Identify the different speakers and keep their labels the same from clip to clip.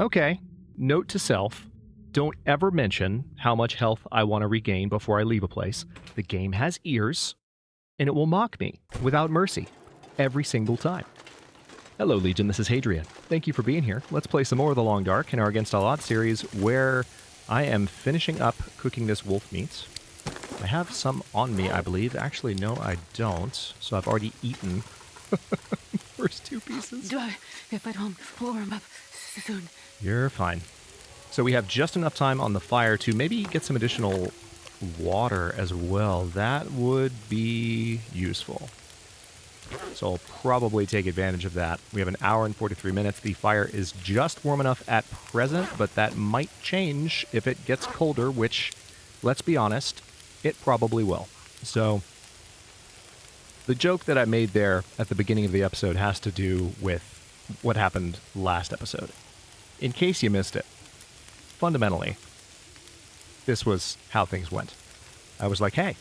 Speaker 1: Okay, note to self, don't ever mention how much health I want to regain before I leave a place. The game has ears, and it will mock me without mercy every single time. Hello, Legion, this is Hadrian. Thank you for being here. Let's play some more of the Long Dark in our Against All Odds series, where I am finishing up cooking this wolf meat. I have some on me, I believe. Actually, no, I don't. So I've already eaten first 2 pieces.
Speaker 2: Do I get home warm up soon?
Speaker 1: You're fine. So we have just enough time on the fire to maybe get some additional water as well. That would be useful. So I'll probably take advantage of that. We have an hour and 43 minutes. The fire is just warm enough at present, but that might change if it gets colder, which, let's be honest, it probably will. So the joke that I made there at the beginning of the episode has to do with what happened last episode. In case you missed it, fundamentally, this was how things went. I was like, hey,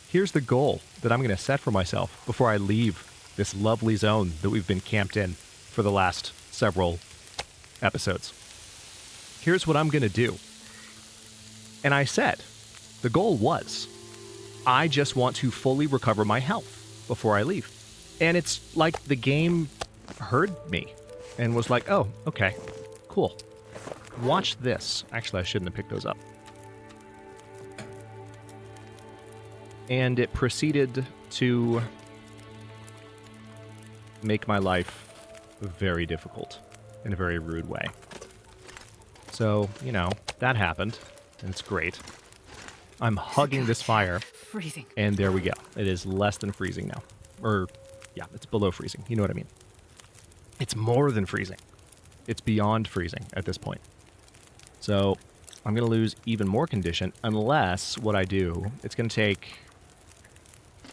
Speaker 1: here's the goal that I'm going to set for myself before I leave this lovely zone that we've been camped in for the last several episodes. Here's what I'm going to do. And I said, the goal was, I just want to fully recover my health before I leave. And it's like the game heard me and was like, oh, okay, cool. Watch this. Actually, I shouldn't have picked those up. And it proceeded to make my life very difficult in a very rude way. So, you know, that happened, and it's great. I'm hugging this fire,
Speaker 2: Freezing.
Speaker 1: and there we go. It is less than freezing now. Or, yeah, it's below freezing. You know what I mean. It's more than freezing. It's beyond freezing at this point. So, I'm going to lose even more condition unless what I do, it's going to take...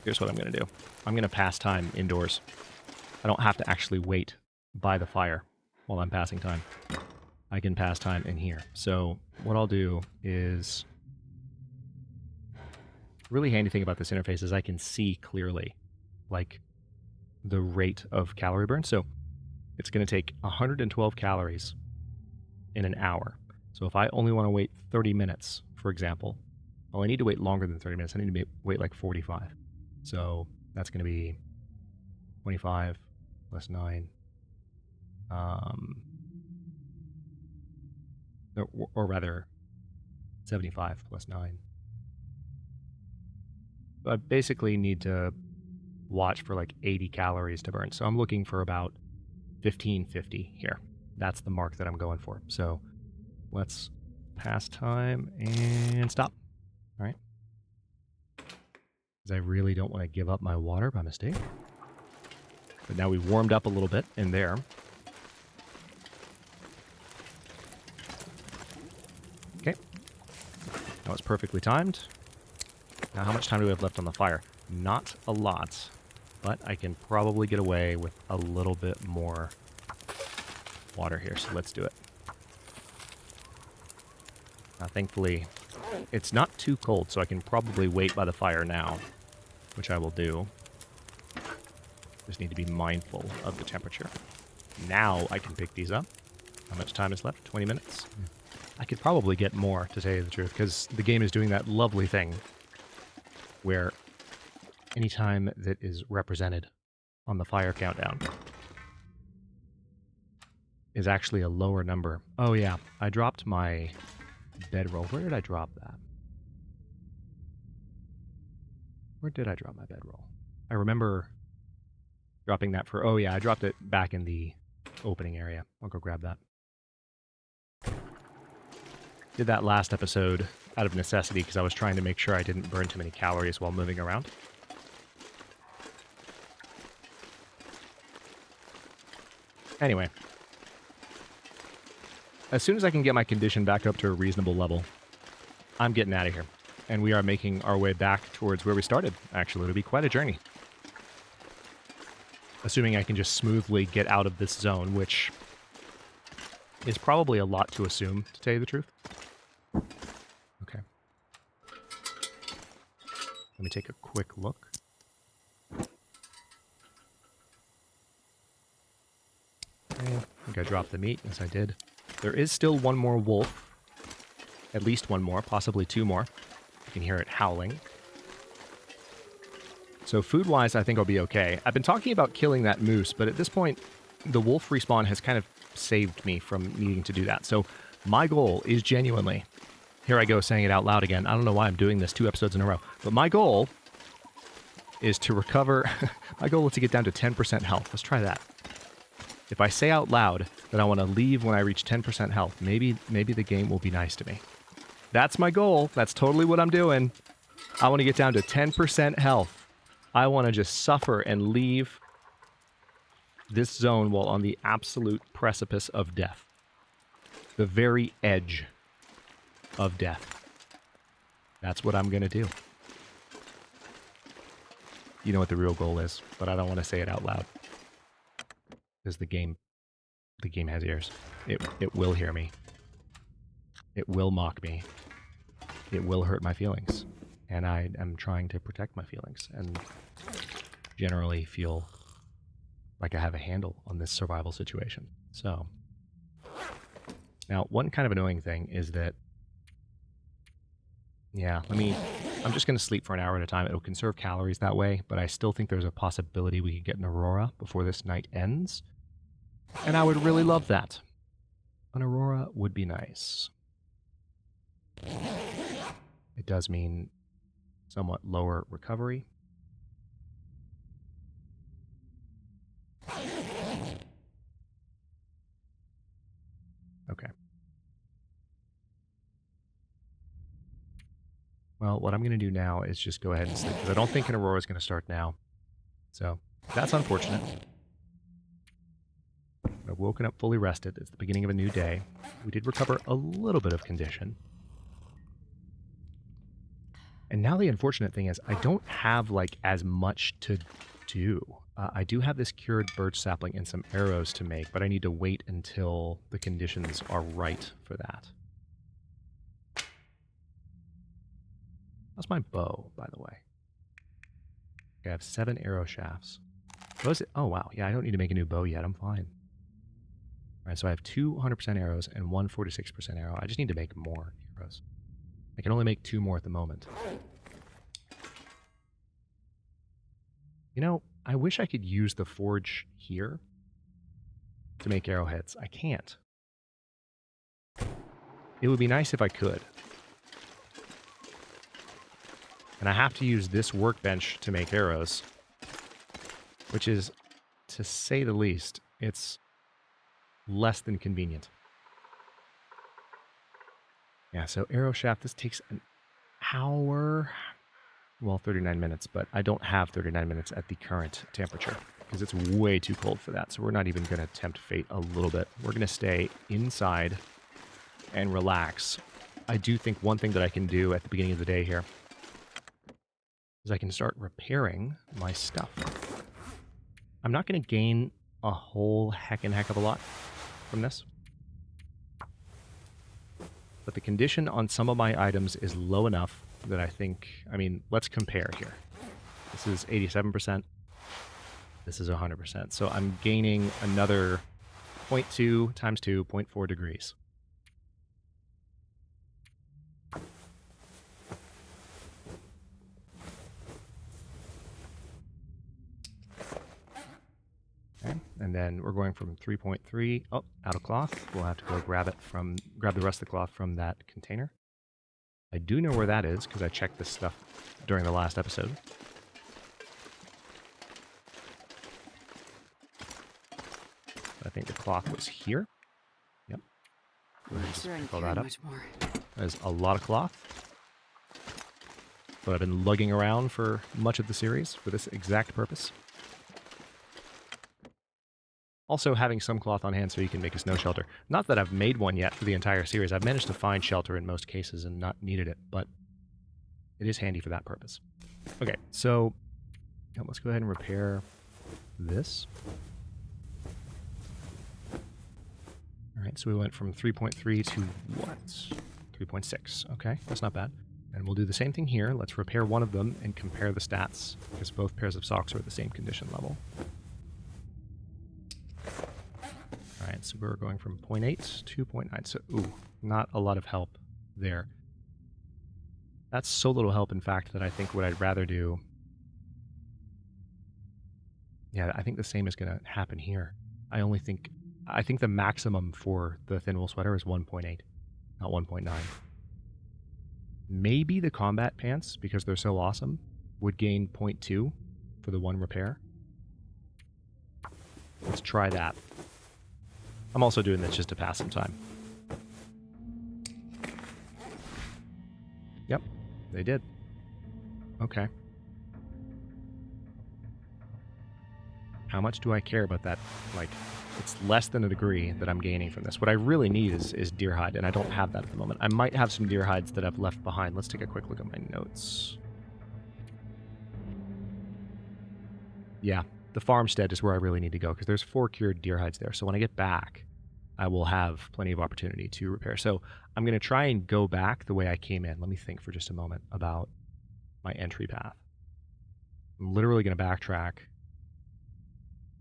Speaker 1: Here's what I'm going to do. I'm going to pass time indoors. I don't have to actually wait by the fire while I'm passing time. I can pass time in here. So what I'll do is... Really handy thing about this interface is I can see clearly, like, the rate of calorie burn. So it's going to take 112 calories in an hour. So if I only want to wait 30 minutes, for example, well, I need to wait longer than 30 minutes. I need to wait like 45. So that's going to be 25 plus 9. Or rather, 75 plus 9. So I basically need to watch for like 80 calories to burn. So I'm looking for about 1550 here. That's the mark that I'm going for. So let's pass time and stop. All right. Because I really don't want to give up my water by mistake. But now we've warmed up a little bit in there. Okay. That was perfectly timed. Now, how much time do we have left on the fire? Not a lot, but I can probably get away with a little bit more water here, so let's do it. Now, thankfully, it's not too cold, so I can probably wait by the fire now, which I will do. Just need to be mindful of the temperature. Now I can pick these up. How much time is left? 20 minutes? I could probably get more, to tell you the truth, because the game is doing that lovely thing where any time that is represented on the fire countdown is actually a lower number. Oh yeah, I dropped my bedroll. Where did I drop that? Where did I drop my bedroll? I remember dropping that for... Oh yeah, I dropped it back in the opening area. I'll go grab that. Did that last episode out of necessity because I was trying to make sure I didn't burn too many calories while moving around. Anyway. As soon as I can get my condition back up to a reasonable level, I'm getting out of here. And we are making our way back towards where we started, actually. It'll be quite a journey. Assuming I can just smoothly get out of this zone, which is probably a lot to assume, to tell you the truth. Okay. Let me take a quick look. Okay, I think I dropped the meat. Yes, I did. There is still one more wolf. At least one more, possibly two more. You can hear it howling. So food-wise, I think I'll be okay. I've been talking about killing that moose, but at this point, the wolf respawn has kind of saved me from needing to do that. So my goal is genuinely, here I go saying it out loud again. I don't know why I'm doing this 2 episodes in a row, but my goal is to recover. My goal is to get down to 10% health. Let's try that. If I say out loud that I want to leave when I reach 10% health, maybe the game will be nice to me. That's my goal. That's totally what I'm doing. I want to get down to 10% health. I want to just suffer and leave this zone while on the absolute precipice of death. The very edge of death. That's what I'm going to do. You know what the real goal is, but I don't want to say it out loud. Because the game has ears. It will hear me. It will mock me. It will hurt my feelings. And I am trying to protect my feelings and generally feel like I have a handle on this survival situation. So, now one kind of annoying thing is that, yeah, I'm just going to sleep for an hour at a time. It'll conserve calories that way, but I still think there's a possibility we could get an aurora before this night ends. And I would really love that. An aurora would be nice. It does mean somewhat lower recovery. Okay. Well, what I'm going to do now is just go ahead and sleep, because I don't think an aurora is going to start now. So, that's unfortunate. I've woken up fully rested. It's the beginning of a new day. We did recover a little bit of condition. And now the unfortunate thing is I don't have, like, as much to do. I do have this cured birch sapling and some arrows to make, but I need to wait until the conditions are right for that. How's my bow, by the way? Okay, I have 7 arrow shafts. Oh, wow. Yeah, I don't need to make a new bow yet. I'm fine. All right, so I have 2 100% arrows and 1 46% arrow. I just need to make more arrows. I can only make 2 more at the moment. You know, I wish I could use the forge here to make arrowheads. I can't. It would be nice if I could. And I have to use this workbench to make arrows, which is, to say the least, it's less than convenient. Yeah, so arrow shaft, this takes an hour. Well, 39 minutes, but I don't have 39 minutes at the current temperature because it's way too cold for that. So we're not even going to tempt fate a little bit. We're going to stay inside and relax. I do think one thing that I can do at the beginning of the day here is I can start repairing my stuff. I'm not going to gain a whole heck of a lot from this. But the condition on some of my items is low enough that I think, let's compare here. This is 87%. This is 100%. So I'm gaining another 0.2 times 2, 0.4 degrees. Okay, and then we're going from 3.3, out of cloth. We'll have to go grab the rest of the cloth from that container. I do know where that is because I checked this stuff during the last episode. I think the cloth was here. Yep. Go ahead and just fill that up. There's a lot of cloth. But I've been lugging around for much of the series for this exact purpose. Also, having some cloth on hand so you can make a snow shelter. Not that I've made one yet for the entire series. I've managed to find shelter in most cases and not needed it, but it is handy for that purpose. Okay, so let's go ahead and repair this. All right, so we went from 3.3 to what? 3.6. Okay, that's not bad. And we'll do the same thing here. Let's repair one of them and compare the stats because both pairs of socks are at the same condition level. Alright, So we're going from 0.8 to 0.9. So, ooh, not a lot of help there. That's so little help, in fact, that I think what I'd rather do... Yeah, I think the same is going to happen here. I think the maximum for the thin wool sweater is 1.8, not 1.9. Maybe the combat pants, because they're so awesome, would gain 0.2 for the one repair. Let's try that. I'm also doing this just to pass some time. Yep, they did. Okay. How much do I care about that? Like, it's less than a degree that I'm gaining from this. What I really need is deer hide, and I don't have that at the moment. I might have some deer hides that I've left behind. Let's take a quick look at my notes. Yeah, the farmstead is where I really need to go, because there's 4 cured deer hides there. So when I get back, I will have plenty of opportunity to repair. So I'm going to try and go back the way I came in. Let me think for just a moment about my entry path. I'm literally going to backtrack,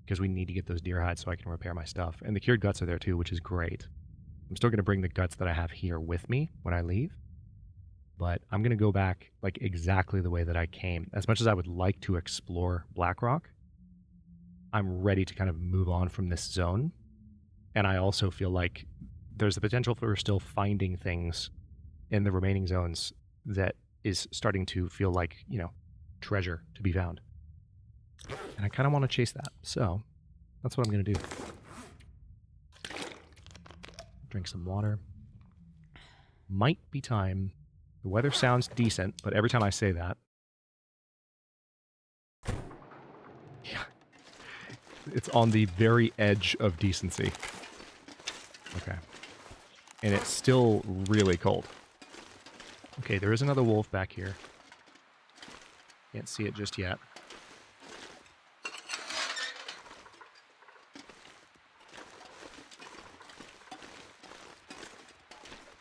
Speaker 1: because we need to get those deer hides so I can repair my stuff. And the cured guts are there too, which is great. I'm still going to bring the guts that I have here with me when I leave. But I'm going to go back like exactly the way that I came. As much as I would like to explore Blackrock, I'm ready to kind of move on from this zone. And I also feel like there's the potential for still finding things in the remaining zones that is starting to feel like, you know, treasure to be found. And I kind of want to chase that. So that's what I'm going to do. Drink some water. Might be time. The weather sounds decent, but every time I say that, yeah, it's on the very edge of decency. Okay. And it's still really cold. Okay, there is another wolf back here. Can't see it just yet.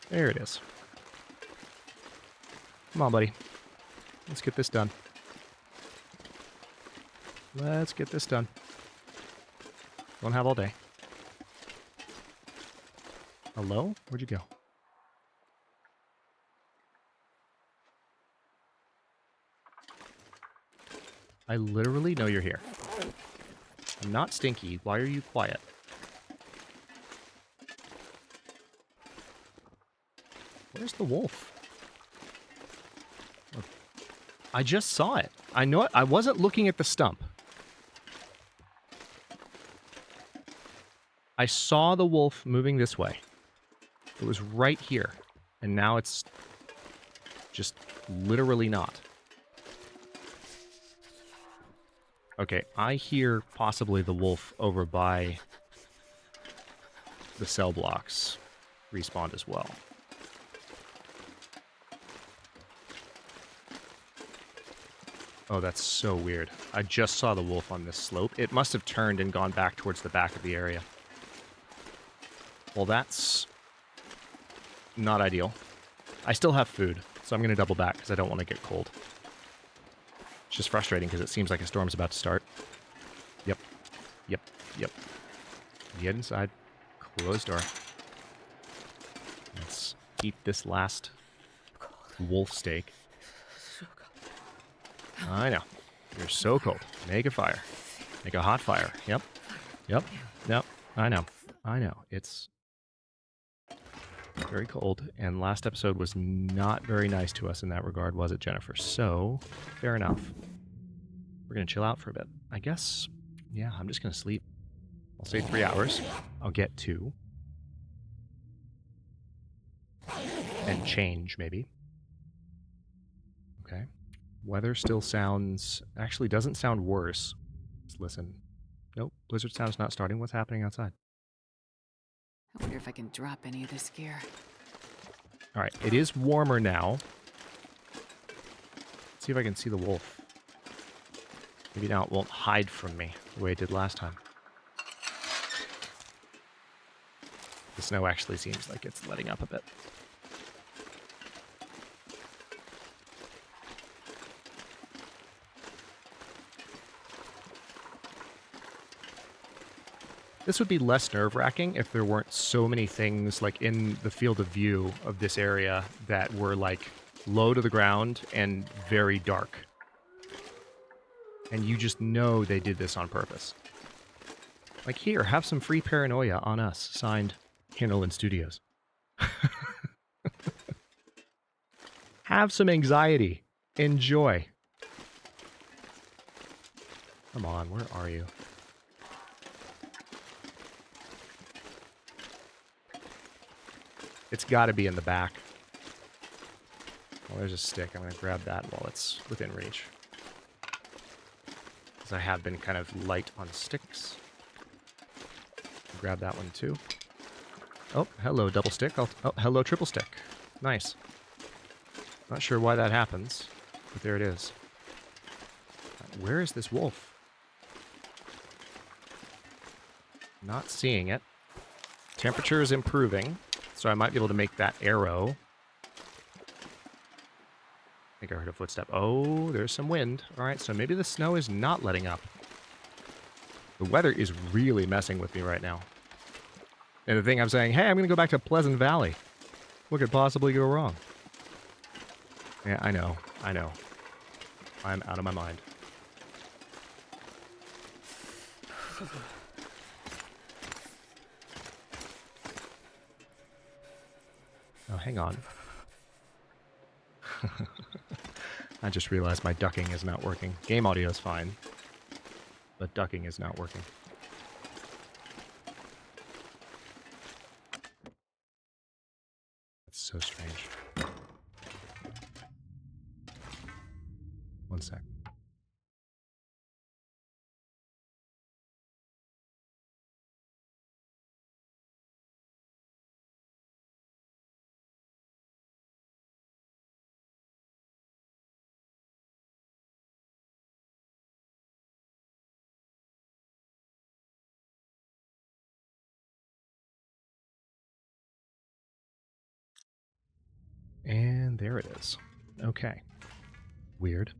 Speaker 1: There it is. Come on, buddy. Let's get this done. Let's get this done. Don't have all day. Hello? Where'd you go? I literally know you're here. I'm not stinky. Why are you quiet? Where's the wolf? Oh, I just saw it. I know it. I wasn't looking at the stump. I saw the wolf moving this way. It was right here. And now it's just literally not. Okay, I hear possibly the wolf over by the cell blocks respawned as well. Oh, that's so weird. I just saw the wolf on this slope. It must have turned and gone back towards the back of the area. Well, that's not ideal. I still have food, so I'm going to double back because I don't want to get cold. It's just frustrating because it seems like a storm's about to start. Yep. Yep. Yep. Get inside. Close door. Let's eat this last wolf steak. I know. You're so cold. Make a fire. Make a hot fire. Yep. Yep. Yep. I know. I know. It's very cold, and last episode was not very nice to us in that regard, was it, Jennifer? So, fair enough. We're going to chill out for a bit. I guess, yeah, I'm just going to sleep. I'll say 3 hours. I'll get 2. And change, maybe. Okay. Weather still sounds... Actually, doesn't sound worse. Let's listen. Nope, blizzard sound's not starting. What's happening outside?
Speaker 2: I wonder if I can drop any of this gear.
Speaker 1: All right, it is warmer now. Let's see if I can see the wolf. Maybe now it won't hide from me the way it did last time. The snow actually seems like it's letting up a bit. This would be less nerve-wracking if there weren't so many things like in the field of view of this area that were like low to the ground and very dark. And you just know they did this on purpose. Like here, have some free paranoia on us. Signed, Hinterland Studios. Have some anxiety. Enjoy. Come on, where are you? It's got to be in the back. Well, there's a stick. I'm going to grab that while it's within reach. Because I have been kind of light on sticks. Grab that one too. Oh, hello, double stick. Oh, hello, triple stick. Nice. Not sure why that happens, but there it is. Where is this wolf? Not seeing it. Temperature is improving, so I might be able to make that arrow. I think I heard a footstep. Oh, there's some wind. All right, so maybe the snow is not letting up. The weather is really messing with me right now. And the thing I'm saying, hey, I'm going to go back to Pleasant Valley. What could possibly go wrong? Yeah, I know. I know. I'm out of my mind. Oh, hang on. I just realized my ducking is not working. Game audio is fine, but ducking is not working. That's so strange. One sec. And there it is. Okay. Weird.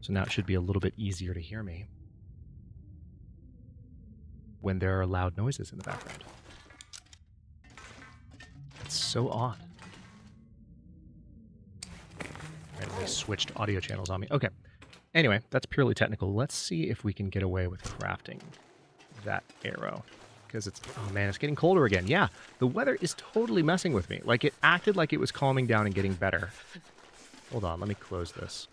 Speaker 1: So now it should be a little bit easier to hear me when there are loud noises in the background. It's so odd. Randomly switched audio channels on me. Okay. Anyway, that's purely technical. Let's see if we can get away with crafting that arrow. Because it's... Oh, man, it's getting colder again. Yeah, the weather is totally messing with me. Like, it acted like it was calming down and getting better. Hold on, let me close this.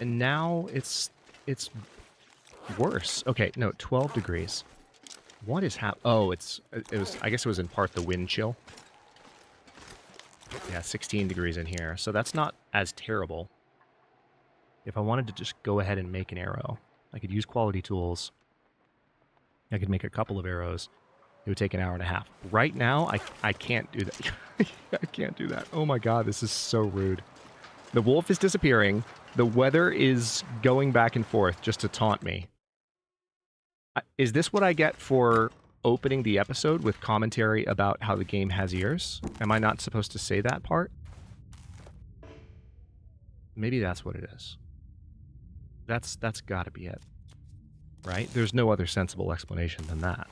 Speaker 1: And now it's worse. Okay, no, 12 degrees. What is happening? Oh, I guess it was in part the wind chill. Yeah, 16 degrees in here. So that's not as terrible. If I wanted to just go ahead and make an arrow, I could use quality tools. I could make a couple of arrows. It would take an hour and a half. Right now, I can't do that. I can't do that. Oh my god, this is so rude. The wolf is disappearing. The weather is going back and forth just to taunt me. Is this what I get for opening the episode with commentary about how the game has ears? Am I not supposed to say that part? Maybe that's what it is. That's gotta be it. Right? There's no other sensible explanation than that.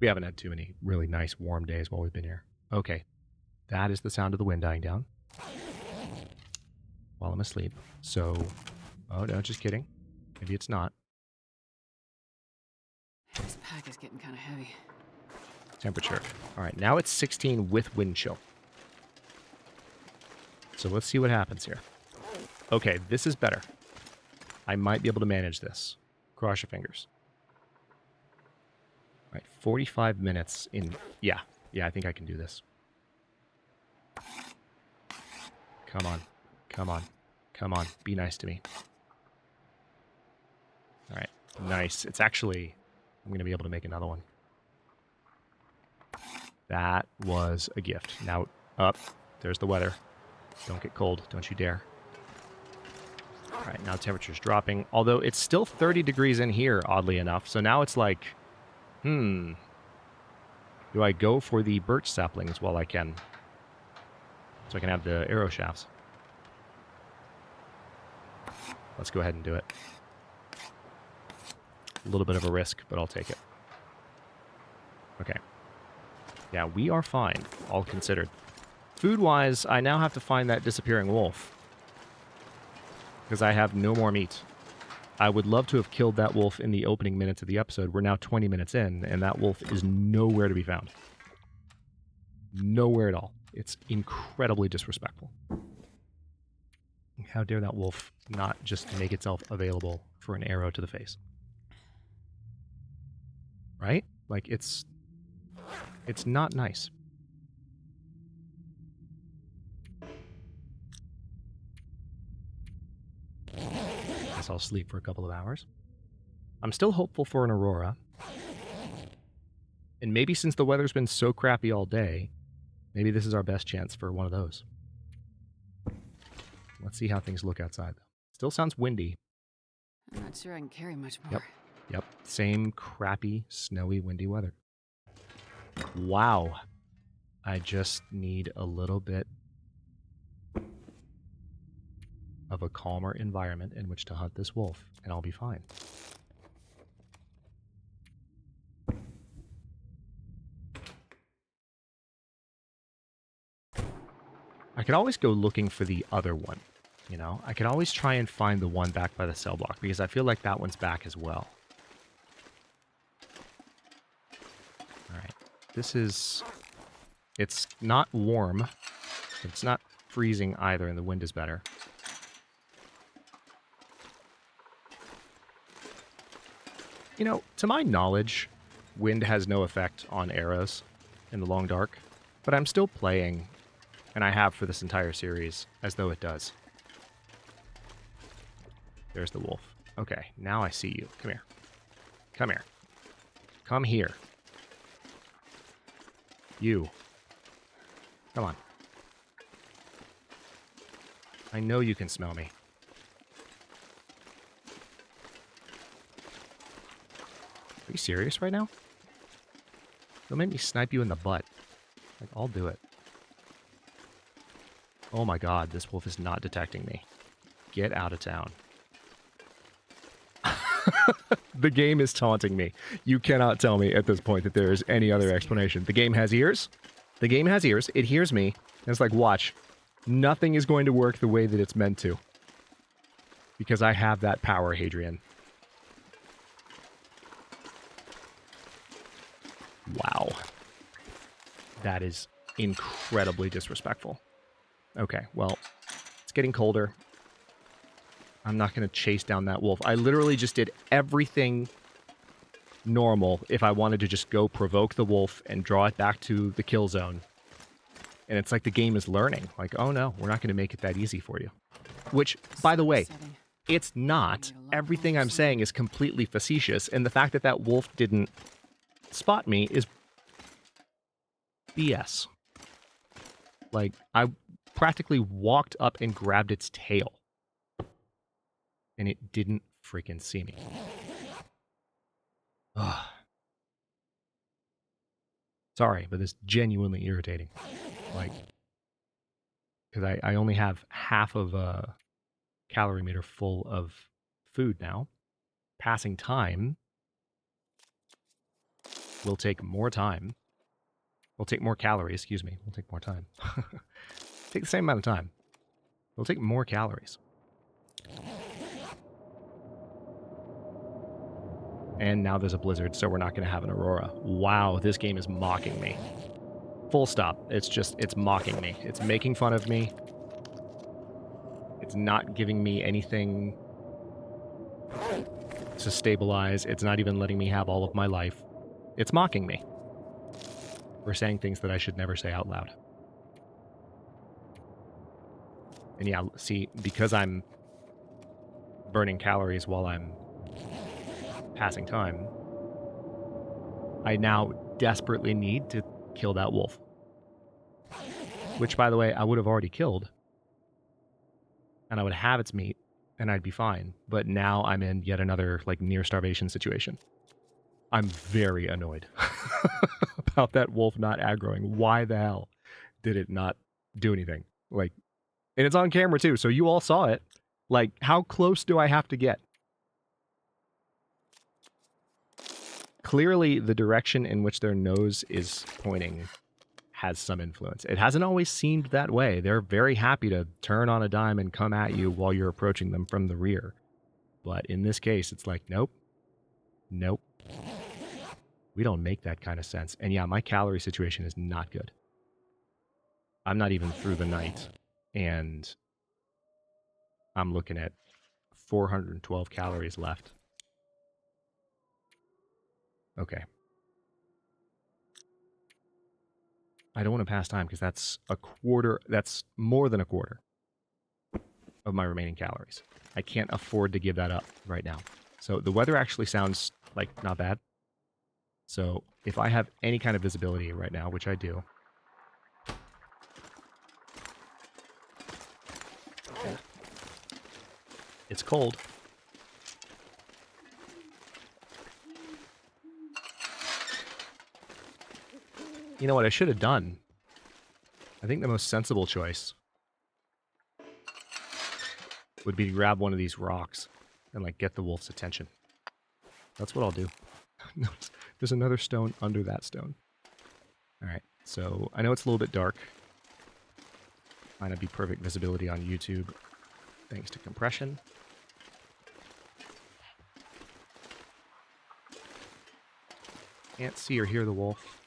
Speaker 1: We haven't had too many really nice warm days while we've been here. Okay. That is the sound of the wind dying down. While I'm asleep. So... Oh, no, just kidding. Maybe it's not.
Speaker 2: This pack is getting kind of heavy.
Speaker 1: Temperature. All right, now it's 16 with wind chill. So let's see what happens here. Okay, this is better. I might be able to manage this. Cross your fingers. All right, 45 minutes in... Yeah, I think I can do this. Come on. Come on. Come on. Be nice to me. All right, nice. It's actually... I'm going to be able to make another one. That was a gift. Now, up. There's the weather. Don't get cold. Don't you dare. All right, now temperature's dropping. Although it's still 30 degrees in here, oddly enough. So now it's like, do I go for the birch saplings while I can? So I can have the arrow shafts. Let's go ahead and do it. A little bit of a risk, but I'll take it. Okay. Yeah, we are fine, all considered. Food-wise, I now have to find that disappearing wolf. Because I have no more meat. I would love to have killed that wolf in the opening minutes of the episode. We're now 20 minutes in, and that wolf is nowhere to be found. Nowhere at all. It's incredibly disrespectful. How dare that wolf not just make itself available for an arrow to the face? Right? Like, it's not nice. Guess I'll sleep for a couple of hours. I'm still hopeful for an aurora. And maybe since the weather's been so crappy all day, maybe this is our best chance for one of those. Let's see how things look outside. Still sounds windy.
Speaker 2: I'm not sure I can carry much more.
Speaker 1: Yep. Same crappy, snowy, windy weather. Wow. I just need a little bit of a calmer environment in which to hunt this wolf, and I'll be fine. I could always go looking for the other one, you know? I could always try and find the one back by the cell block, because I feel like that one's back as well. Alright. This is... It's not warm. It's not freezing either, and the wind is better. You know, to my knowledge, wind has no effect on arrows in the long dark, but I'm still playing, and I have for this entire series, as though it does. There's the wolf. Okay, now I see you. Come here. Come here. Come here. You. Come on. I know you can smell me. Are you serious right now? Don't make me snipe you in the butt. Like, I'll do it. Oh my god, this wolf is not detecting me. Get out of town. The game is taunting me. You cannot tell me at this point that there is any other explanation. The game has ears. The game has ears. It hears me. And it's like, watch. Nothing is going to work the way that it's meant to. Because I have that power, Hadrian. Wow. That is incredibly disrespectful. Okay, well, it's getting colder. I'm not going to chase down that wolf. I literally just did everything normal if I wanted to just go provoke the wolf and draw it back to the kill zone. And it's like the game is learning. Like, oh no, we're not going to make it that easy for you. Which, by the way, it's not. Everything I'm saying is completely facetious. And the fact that that wolf didn't spot me is BS. Like, I practically walked up and grabbed its tail. And it didn't freaking see me. Ugh. Sorry, but it's genuinely irritating. Like, because I only have half of a calorie meter full of food now. Passing time will take more time. Will take more calories, excuse me. Will take more time. Take the same amount of time. It'll take more calories. And now there's a blizzard, so we're not going to have an aurora. Wow, this game is mocking me. Full stop. It's mocking me. It's making fun of me. It's not giving me anything to stabilize. It's not even letting me have all of my life. It's mocking me. For saying things that I should never say out loud. And yeah, see, because I'm burning calories while I'm passing time, I now desperately need to kill that wolf. Which, by the way, I would have already killed. And I would have its meat, and I'd be fine. But now I'm in yet another, like, near starvation situation. I'm very annoyed about that wolf not aggroing. Why the hell did it not do anything? Like, and it's on camera too, so you all saw it. Like, how close do I have to get? Clearly, the direction in which their nose is pointing has some influence. It hasn't always seemed that way. They're very happy to turn on a dime and come at you while you're approaching them from the rear. But in this case, it's like, nope. Nope. We don't make that kind of sense. And yeah, my calorie situation is not good. I'm not even through the night. And I'm looking at 412 calories left. Okay. I don't want to pass time because that's a quarter. That's more than a quarter of my remaining calories. I can't afford to give that up right now. So the weather actually sounds like not bad. So if I have any kind of visibility right now, which I do. It's cold. You know what I should have done? I think the most sensible choice would be to grab one of these rocks and like get the wolf's attention. That's what I'll do. There's another stone under that stone. All right, so I know it's a little bit dark. Might not be perfect visibility on YouTube thanks to compression. Can't see or hear the wolf.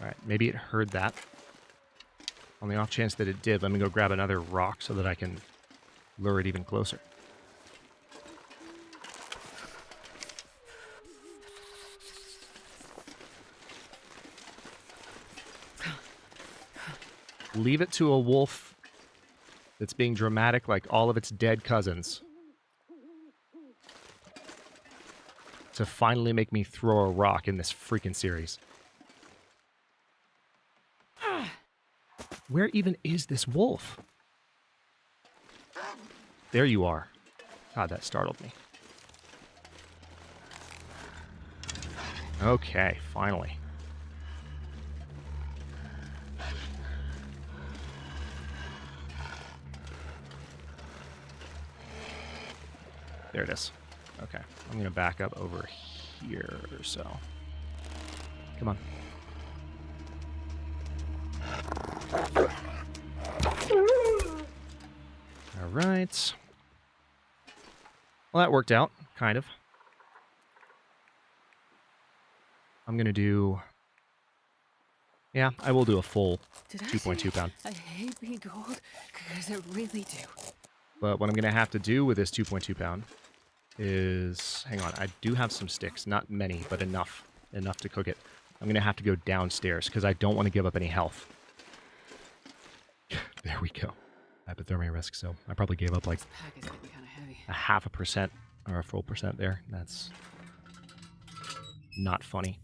Speaker 1: Alright, maybe it heard that. On the off chance that it did, let me go grab another rock so that I can lure it even closer. Leave it to a wolf that's being dramatic like all of its dead cousins to finally make me throw a rock in this freaking series. Where even is this wolf? There you are. God, that startled me. Okay, finally. There it is. Okay, I'm going to back up over here or so. Come on. All right. Well, that worked out, kind of. I'm going to do... Yeah, I will do a full 2.2 pound.
Speaker 2: I hate being cold, because I really do.
Speaker 1: But what I'm going to have to do with this 2.2 pound is... Hang on, I do have some sticks. Not many, but enough. Enough to cook it. I'm going to have to go downstairs, because I don't want to give up any health. There we go. Hypothermia risk, so I probably gave up like
Speaker 2: This pack is getting kind of heavy.
Speaker 1: 0.5% or a full percent there. That's not funny.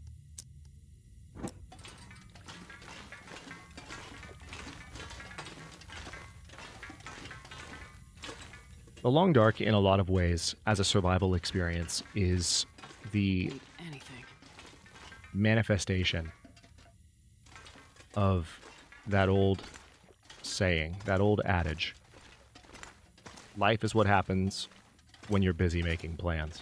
Speaker 1: The Long Dark, in a lot of ways, as a survival experience, is the
Speaker 2: Anything.
Speaker 1: manifestation of that old saying, that old adage. Life is what happens when you're busy making plans.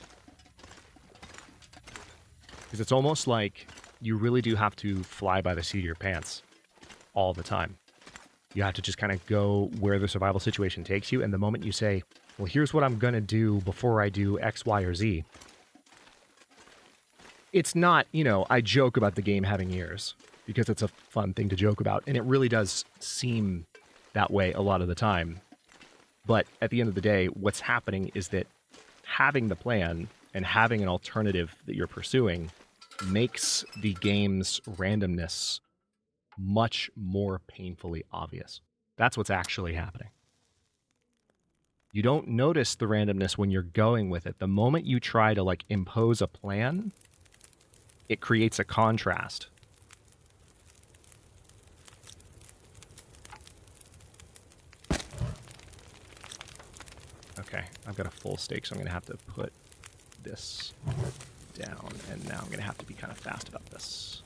Speaker 1: Because it's almost like you really do have to fly by the seat of your pants all the time. You have to just kind of go where the survival situation takes you, and the moment you say, well, here's what I'm going to do before I do X, Y, or Z. It's not, you know, I joke about the game having ears because it's a fun thing to joke about, and it really does seem that way a lot of the time. But at the end of the day, what's happening is that having the plan and having an alternative that you're pursuing makes the game's randomness much more painfully obvious. That's what's actually happening. You don't notice the randomness when you're going with it. The moment you try to like impose a plan, it creates a contrast. Okay, I've got a full steak, so I'm going to have to put this down, and now I'm going to have to be kind of fast about this.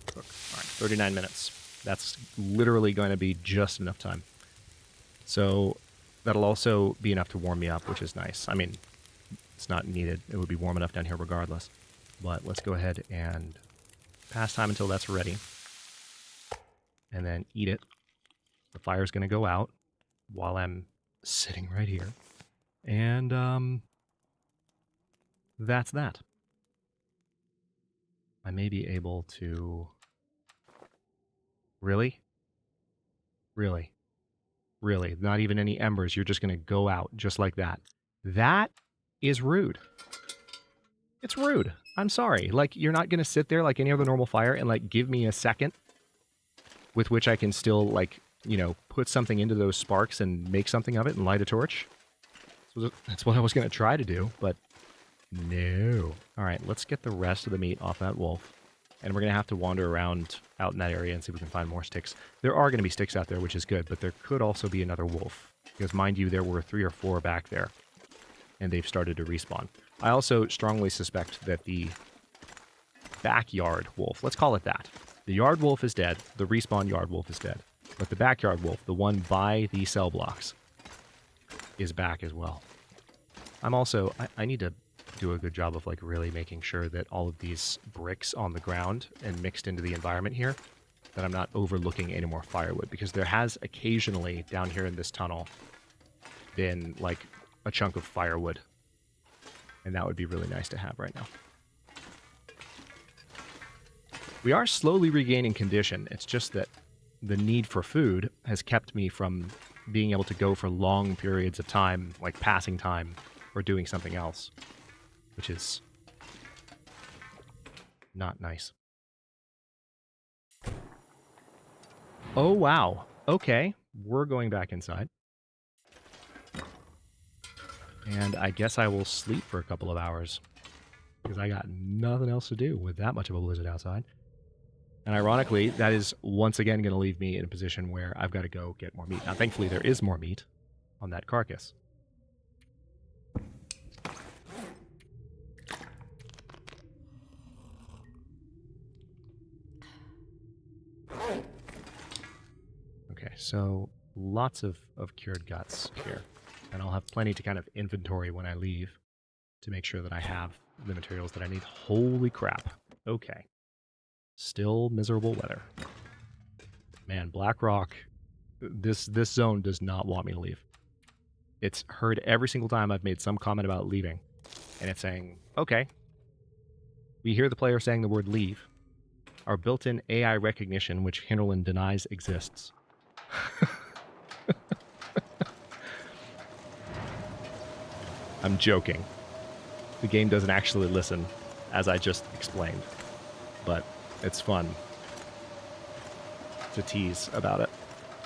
Speaker 1: Cook. All right, 39 minutes. That's literally going to be just enough time. So that'll also be enough to warm me up, which is nice. I mean, it's not needed. It would be warm enough down here regardless. But let's go ahead and pass time until that's ready. And then eat it. The fire's going to go out while I'm sitting right here. And that's that. I may be able to... Really? Really? Really? Not even any embers. You're just going to go out just like that. That is rude. It's rude. I'm sorry. Like, you're not going to sit there like any other normal fire and, like, give me a second with which I can still, like, you know, put something into those sparks and make something of it and light a torch. So that's what I was going to try to do, but no. All right, let's get the rest of the meat off that wolf. And we're going to have to wander around out in that area and see if we can find more sticks. There are going to be sticks out there, which is good, but there could also be another wolf. Because, mind you, there were 3 or 4 back there, and they've started to respawn. I also strongly suspect that the backyard wolf, let's call it that. The yard wolf is dead, the respawn yard wolf is dead. But the backyard wolf, the one by the cell blocks, is back as well. I'm also, I need to do a good job of like really making sure that all of these bricks on the ground and mixed into the environment here, that I'm not overlooking any more firewood, because there has occasionally down here in this tunnel been like a chunk of firewood, and that would be really nice to have right now. We are slowly regaining condition. It's just that the need for food has kept me from being able to go for long periods of time, like passing time or doing something else, which is not nice. Oh, wow. Okay, we're going back inside. And I guess I will sleep for a couple of hours, because I got nothing else to do with that much of a blizzard outside. And ironically, that is once again going to leave me in a position where I've got to go get more meat. Now, thankfully, there is more meat on that carcass. Okay, so lots of cured guts here. And I'll have plenty to kind of inventory when I leave to make sure that I have the materials that I need. Holy crap. Okay. Still miserable weather. Man, Blackrock, this zone does not want me to leave. It's heard every single time I've made some comment about leaving. And it's saying, okay. We hear the player saying the word leave. Our built-in AI recognition, which Hinterland denies exists. I'm joking. The game doesn't actually listen, as I just explained. But it's fun to tease about it,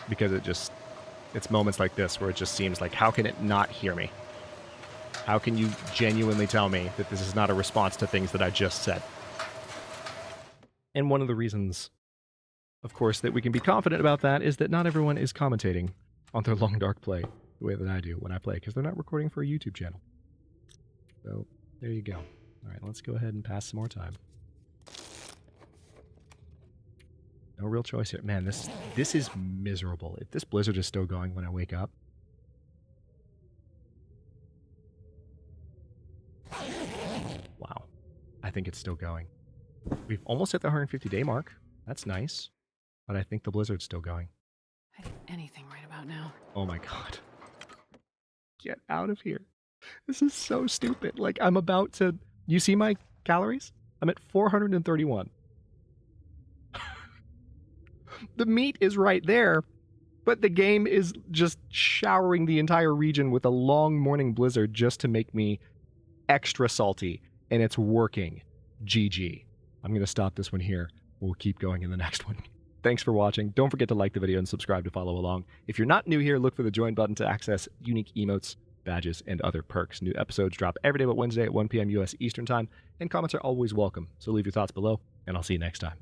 Speaker 1: because it's moments like this where it just seems like, how can it not hear me? How can you genuinely tell me that this is not a response to things that I just said? And one of the reasons, of course, that we can be confident about that is that not everyone is commentating on their Long Dark play the way that I do when I play, because they're not recording for a YouTube channel. So, there you go. All right, let's go ahead and pass some more time. No real choice here. Man, this is miserable. If this blizzard is still going when I wake up. Wow. I think it's still going. We've almost hit the 150-day mark. That's nice. But I think the blizzard's still going.
Speaker 2: I'd eat anything right about now.
Speaker 1: Oh my god. Get out of here. This is so stupid. Like, I'm about to... You see my calories? I'm at 431. The meat is right there, but the game is just showering the entire region with a long morning blizzard just to make me extra salty, and it's working. GG. I'm going to stop this one here. We'll keep going in the next one. Thanks for watching. Don't forget to like the video and subscribe to follow along. If you're not new here, look for the join button to access unique emotes, badges, and other perks. New episodes drop every day but Wednesday at 1 p.m. U.S. Eastern Time, and comments are always welcome. So leave your thoughts below, and I'll see you next time.